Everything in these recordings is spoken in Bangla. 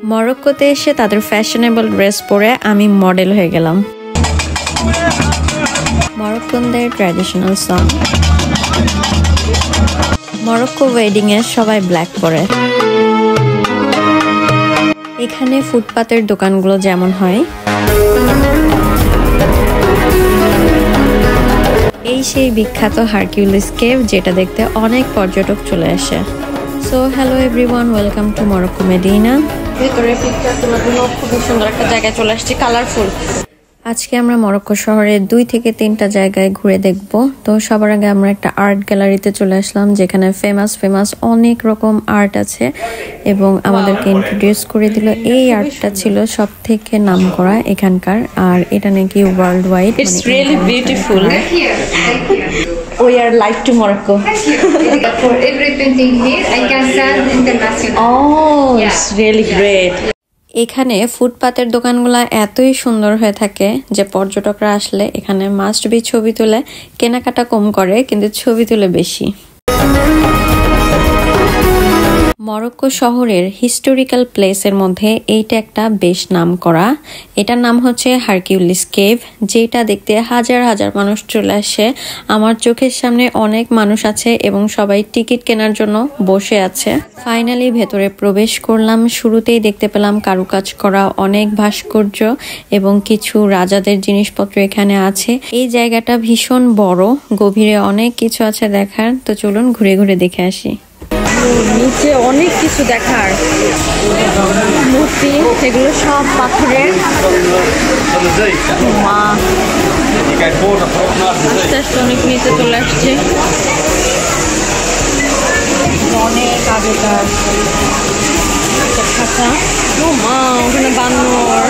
মরক্কোতে এসে তাদের ফ্যাশনেবল ড্রেস পরে আমি মডেল হয়ে গেলাম। মরক্কনদের ট্র্যাডিশনাল সং। মরক্কো ওয়েডিং এ সবাই ব্ল্যাক পরে। এখানে ফুটপাতের দোকানগুলো যেমন হয়, এই সেই বিখ্যাত হারকিউলিস কেভ, যেটা দেখতে অনেক পর্যটক চলে আসে। So hello everyone, welcome too Morocco Medina. ভেতরে পিকচার তোলার জন্য খুবই সুন্দর একটা জায়গায় চলে আসছি, কালারফুল। আজকে আমরা মরক্কো শহরে 2 থেকে 3টা জায়গায় ঘুরে দেখব। তো সবার আগে আমরা একটা আর্ট গ্যালারিতে চলে আসলাম, যেখানে ফেমাস অনেক রকম আর্ট আছে এবং আমাদেরকে ইন্ট্রোডিউস করে দিল। এই আর্টটা ছিল সব থেকে নামকরা এখানকার, আর এটা নাকি world wide. It's really beautiful. We are like to Morocco. For every painting here, I can send international. Oh, it's really great. এখানে ফুটপাতের দোকানগুলা এতই সুন্দর হয়ে থাকে যে পর্যটকরা আসলে এখানে মাস্ট বি ছবি তুলে, কেনাকাটা কম করে কিন্তু ছবি তুলে বেশি। মরক্কো শহরের হিস্টোরিক্যাল প্লেসের মধ্যে এইটা একটা বেশ নাম করা। এটার নাম হচ্ছে হারকিউলিস কেভ, যেটা দেখতে হাজার হাজার মানুষ চলে আসে। আমার চোখের সামনে অনেক মানুষ আছে এবং সবাই টিকিট কেনার জন্য বসে আছে। ফাইনালি ভেতরে প্রবেশ করলাম। শুরুতেই দেখতে পেলাম কারুকাজ করা অনেক ভাস্কর্য এবং কিছু রাজাদের জিনিসপত্র এখানে আছে। এই জায়গাটা ভীষণ বড়, গভীরে অনেক কিছু আছে দেখার। তো চলুন ঘুরে ঘুরে দেখে আসি। নিচে অনেক কিছু দেখার, মূর্তি, সেগুলো সব পাথরের। মা আস্তে আস্তে অনেক নিচে চলে আসছে, অনেক আগেকার খাঁচা। ও মা, ওখানে বানর।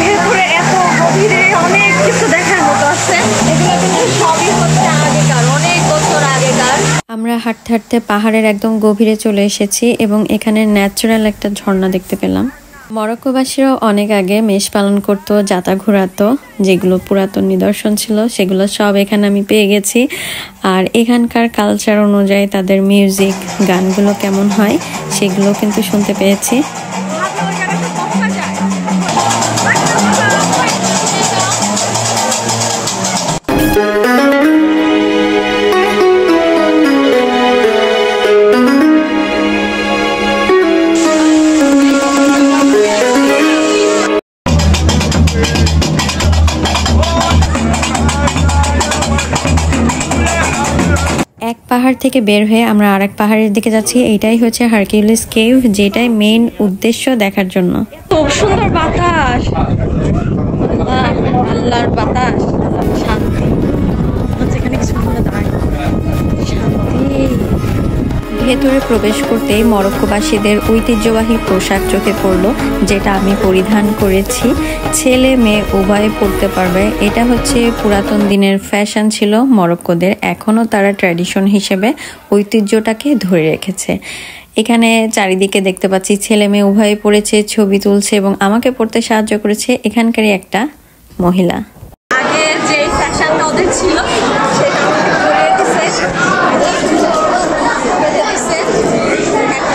ভেতরে এত গভীরে অনেক কিছু দেখার মতো আছে। এগুলো কিন্তু সবই হচ্ছে আগেকার, অনেক বছর আগেকার। আমরা হাঁটতে হাঁটতে পাহাড়ের একদম গভীরে চলে এসেছি এবং এখানে ন্যাচারাল একটা ঝর্ণা দেখতে পেলাম। মরক্কোবাসীরাও অনেক আগে মেষ পালন করতো, যাতা ঘোরাতো, যেগুলো পুরাতন নিদর্শন ছিল সেগুলো সব এখানে আমি পেয়ে গেছি। আর এখানকার কালচার অনুযায়ী তাদের মিউজিক, গানগুলো কেমন হয় সেগুলো কিন্তু শুনতে পেয়েছি। এক পাহাড় থেকে বের হয়ে আমরা আরেক পাহাড়ের দিকে যাচ্ছি। এইটাই হচ্ছে হারকিউলিস কেভ, যেটাই মেইন উদ্দেশ্য দেখার জন্য। খুব সুন্দর বাতাস, আল্লাহর বাতাস, শান্তি। এখানে কিছু শান্তি। ভেতরে প্রবেশ করতেই মরক্কোবাসীদের ঐতিহ্যবাহী পোশাক চোখে পড়লো, যেটা আমি পরিধান করেছি। ছেলে মেয়ে উভয়ে পরতে পারবে। এটা হচ্ছে পুরাতন দিনের ফ্যাশন ছিল মরক্কোদের, এখনো তারা ট্র্যাডিশন হিসেবে ঐতিহ্যটাকে ধরে রেখেছে। এখানে চারিদিকে দেখতে পাচ্ছি ছেলে মেয়ে উভয়ে পড়েছে, ছবি তুলছে এবং আমাকে পড়তে সাহায্য করেছে এখানকারই একটা মহিলা। আগে যে ফ্যাশনটা ওদের ছিল সেটা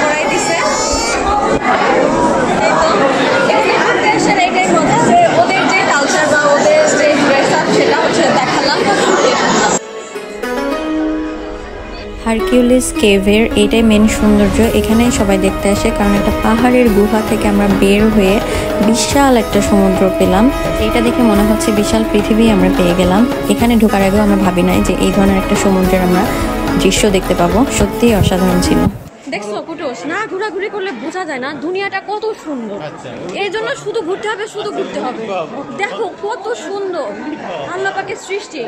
করে দিছে, ওদের যে কালচার বা ওদের যে ড্রেস আপ সেটা হচ্ছে দেখালাম। হারকিউলিস কেভের এইটাই মেন সৌন্দর্য, এখানেই সবাই দেখতে আসে, কারণ একটা পাহাড়ের গুহা থেকে আমরা বের হয়ে বিশাল একটা সমুদ্র পেলাম। এটা দেখে মনে হচ্ছে বিশাল পৃথিবী আমরা পেয়ে গেলাম। এখানে ঢোকার আগেও আমরা ভাবি নাই যে এই ধরনের একটা সমুদ্রের আমরা দৃশ্য দেখতে পাবো। সত্যিই অসাধারণ ছিল। দেখছো কুটুস, না ঘোরাঘুরি করলে বোঝা যায় না দুনিয়াটা কত সুন্দর। এই জন্য শুধু ঘুরতে হবে, শুধু ঘুরতে হবে। দেখো কত সুন্দর আল্লাহ পাকের সৃষ্টি।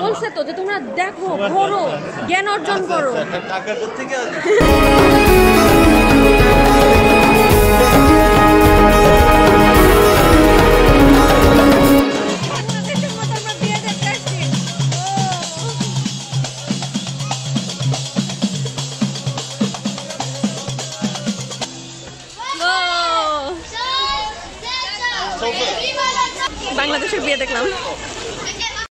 বলছে তো যে তোমরা দেখো, পড়ো, জ্ঞান অর্জন করো। বাংলাদেশের বিয়ে দেখলাম।